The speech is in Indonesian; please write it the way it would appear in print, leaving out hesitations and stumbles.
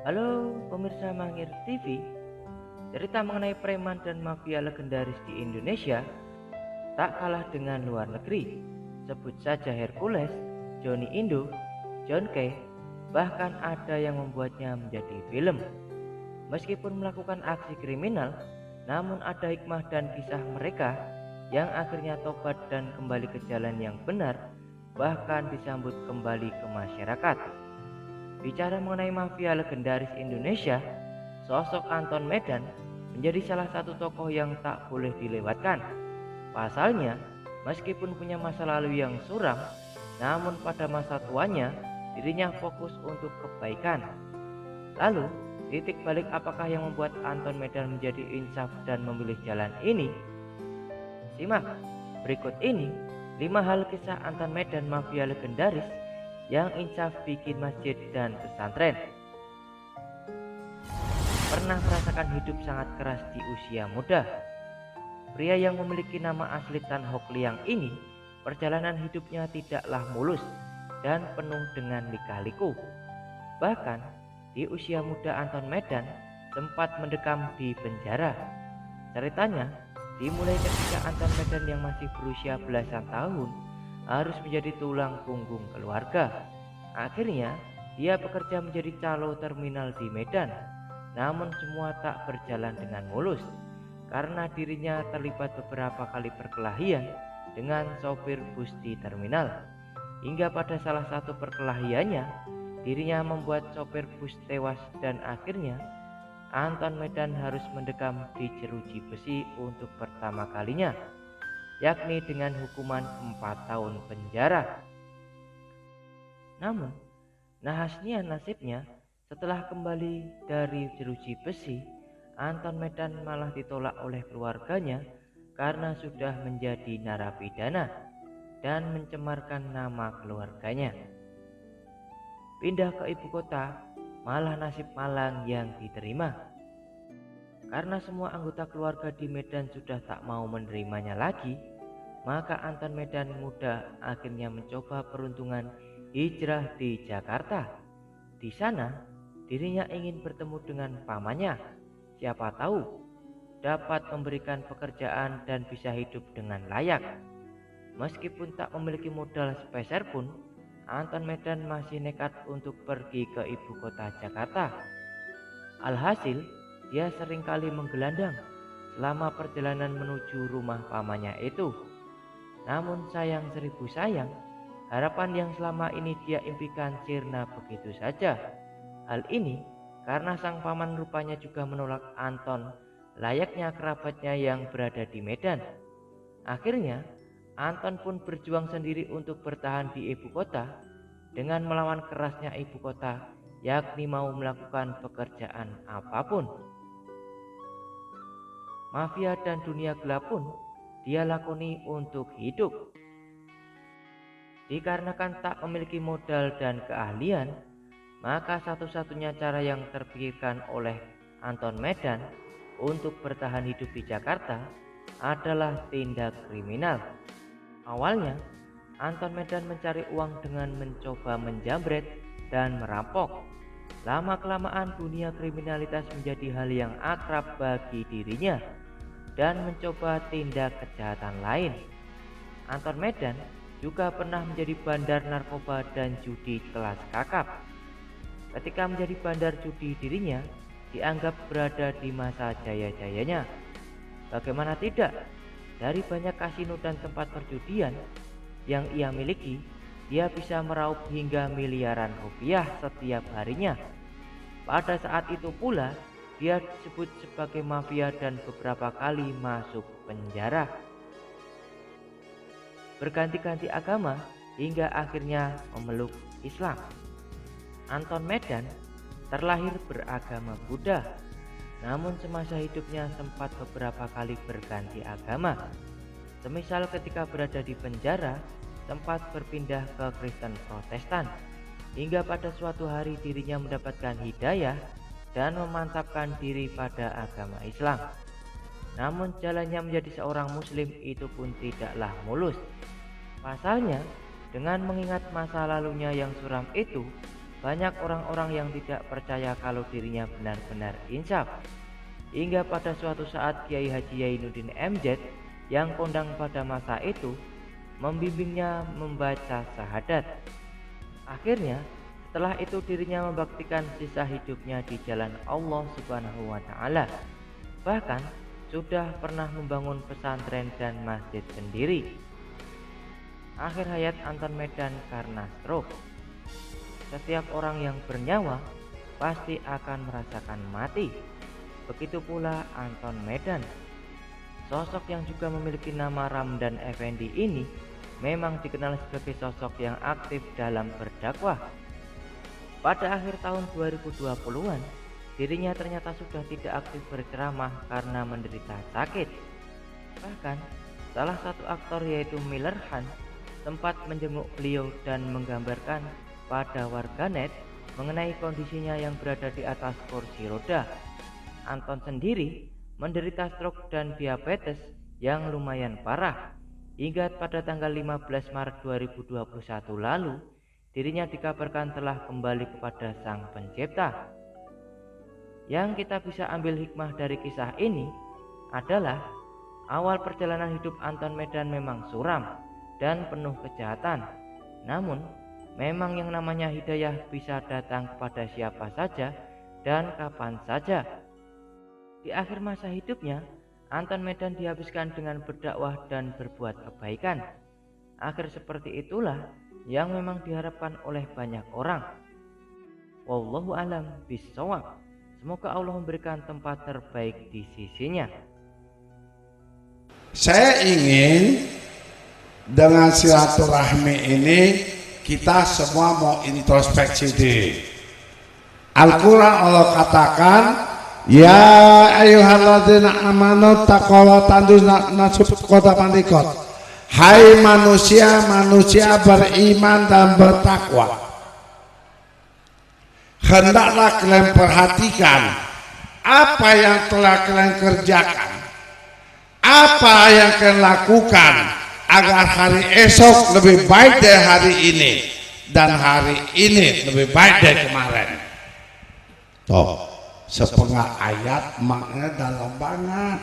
Halo pemirsa Mangir TV, cerita mengenai preman dan mafia legendaris di Indonesia tak kalah dengan luar negeri. Sebut saja Hercules, Johnny Indo, John Kay, bahkan ada yang membuatnya menjadi film. Meskipun melakukan aksi kriminal, namun ada hikmah dan kisah mereka yang akhirnya tobat dan kembali ke jalan yang benar, bahkan disambut kembali ke masyarakat. Bicara mengenai mafia legendaris Indonesia, sosok Anton Medan menjadi salah satu tokoh yang tak boleh dilewatkan. Pasalnya, meskipun punya masa lalu yang suram, namun pada masa tuanya dirinya fokus untuk kebaikan. Lalu, titik balik apakah yang membuat Anton Medan menjadi insaf dan memilih jalan ini? Simak berikut ini 5 hal kisah Anton Medan mafia legendaris yang insaf bikin masjid dan pesantren. Pernah merasakan hidup sangat keras di usia muda? Pria yang memiliki nama asli Tan Hock Liang ini, perjalanan hidupnya tidaklah mulus dan penuh dengan lika-liku. Bahkan di usia muda Anton Medan sempat mendekam di penjara. Ceritanya dimulai ketika Anton Medan yang masih berusia belasan tahun harus menjadi tulang punggung keluarga. Akhirnya dia bekerja menjadi calo terminal di Medan. Namun semua tak berjalan dengan mulus karena dirinya terlibat beberapa kali perkelahian dengan sopir bus di terminal. Hingga pada salah satu perkelahiannya, dirinya membuat sopir bus tewas dan akhirnya Anton Medan harus mendekam di jeruji besi untuk pertama kalinya, yakni dengan hukuman 4 tahun penjara. Namun, nahasnya nasibnya setelah kembali dari jeruji besi, Anton Medan malah ditolak oleh keluarganya karena sudah menjadi narapidana dan mencemarkan nama keluarganya. Pindah ke ibu kota, malah nasib malang yang diterima. Karena semua anggota keluarga di Medan sudah tak mau menerimanya lagi, maka Anton Medan muda akhirnya mencoba peruntungan hijrah di Jakarta. Di sana, dirinya ingin bertemu dengan pamannya. Siapa tahu dapat memberikan pekerjaan dan bisa hidup dengan layak. Meskipun tak memiliki modal sepeser pun, Anton Medan masih nekat untuk pergi ke ibu kota Jakarta. Alhasil, dia seringkali menggelandang selama perjalanan menuju rumah pamannya itu. Namun sayang seribu sayang, harapan yang selama ini dia impikan sirna begitu saja. Hal ini karena sang paman rupanya juga menolak Anton layaknya kerabatnya yang berada di Medan. Akhirnya, Anton pun berjuang sendiri untuk bertahan di ibu kota dengan melawan kerasnya ibu kota, yakni mau melakukan pekerjaan apapun. Mafia dan dunia gelap pun dia lakoni untuk hidup. Dikarenakan tak memiliki modal dan keahlian, maka satu-satunya cara yang terpikirkan oleh Anton Medan untuk bertahan hidup di Jakarta adalah tindak kriminal. Awalnya, Anton Medan mencari uang dengan mencoba menjamret dan merampok. Lama-kelamaan dunia kriminalitas menjadi hal yang akrab bagi dirinya dan mencoba tindak kejahatan lain. Anton Medan juga pernah menjadi bandar narkoba dan judi kelas kakap. Ketika menjadi bandar judi, dirinya dianggap berada di masa jaya-jayanya. Bagaimana tidak, dari banyak kasino dan tempat perjudian yang ia miliki, dia bisa meraup hingga miliaran rupiah setiap harinya. Pada saat itu pula, dia disebut sebagai mafia dan beberapa kali masuk penjara. Berganti-ganti agama hingga akhirnya memeluk Islam. Anton Medan terlahir beragama Buddha, namun semasa hidupnya sempat beberapa kali berganti agama. Semisal ketika berada di penjara, sempat berpindah ke Kristen Protestan, hingga pada suatu hari dirinya mendapatkan hidayah dan memantapkan diri pada agama Islam. Namun jalannya menjadi seorang muslim itu pun tidaklah mulus. Pasalnya, dengan mengingat masa lalunya yang suram itu, banyak orang-orang yang tidak percaya kalau dirinya benar-benar insaf. Hingga pada suatu saat Kiai Haji Yainuddin MZ yang kondang pada masa itu membimbingnya membaca syahadat. Akhirnya setelah itu dirinya membaktikan sisa hidupnya di jalan Allah Subhanahu wa taala. Bahkan sudah pernah membangun pesantren dan masjid sendiri. Akhir hayat Anton Medan karena stroke. Setiap orang yang bernyawa pasti akan merasakan mati. Begitu pula Anton Medan. Sosok yang juga memiliki nama Ramdan Effendi ini memang dikenal sebagai sosok yang aktif dalam berdakwah. Pada akhir tahun 2020-an, dirinya ternyata sudah tidak aktif berceramah karena menderita sakit. Bahkan, salah satu aktor yaitu Miller Han sempat menjenguk beliau dan menggambarkan pada warganet mengenai kondisinya yang berada di atas kursi roda. Anton sendiri menderita stroke dan diabetes yang lumayan parah. Hingga pada tanggal 15 Maret 2021 lalu, dirinya dikabarkan telah kembali kepada Sang Pencipta. Yang kita bisa ambil hikmah dari kisah ini adalah awal perjalanan hidup Anton Medan memang suram dan penuh kejahatan. Namun, memang yang namanya hidayah bisa datang kepada siapa saja dan kapan saja. Di akhir masa hidupnya, Anton Medan dihabiskan dengan berdakwah dan berbuat kebaikan. Akhir seperti itulah yang memang diharapkan oleh banyak orang. Wallahu alam bishawab. Semoga Allah memberikan tempat terbaik di sisinya. Saya ingin dengan silaturahmi ini kita semua mau introspeksi diri. Al-Quran Allah katakan, ya ayyuhalladzina amanu taqwa tandus nasub kota pandikot. Hai manusia beriman dan bertakwa, hendaklah kalian perhatikan apa yang telah kalian kerjakan, apa yang kalian lakukan, agar hari esok lebih baik dari hari ini dan hari ini lebih baik dari kemarin. Toh, sepenggal ayat maknanya dalam banget.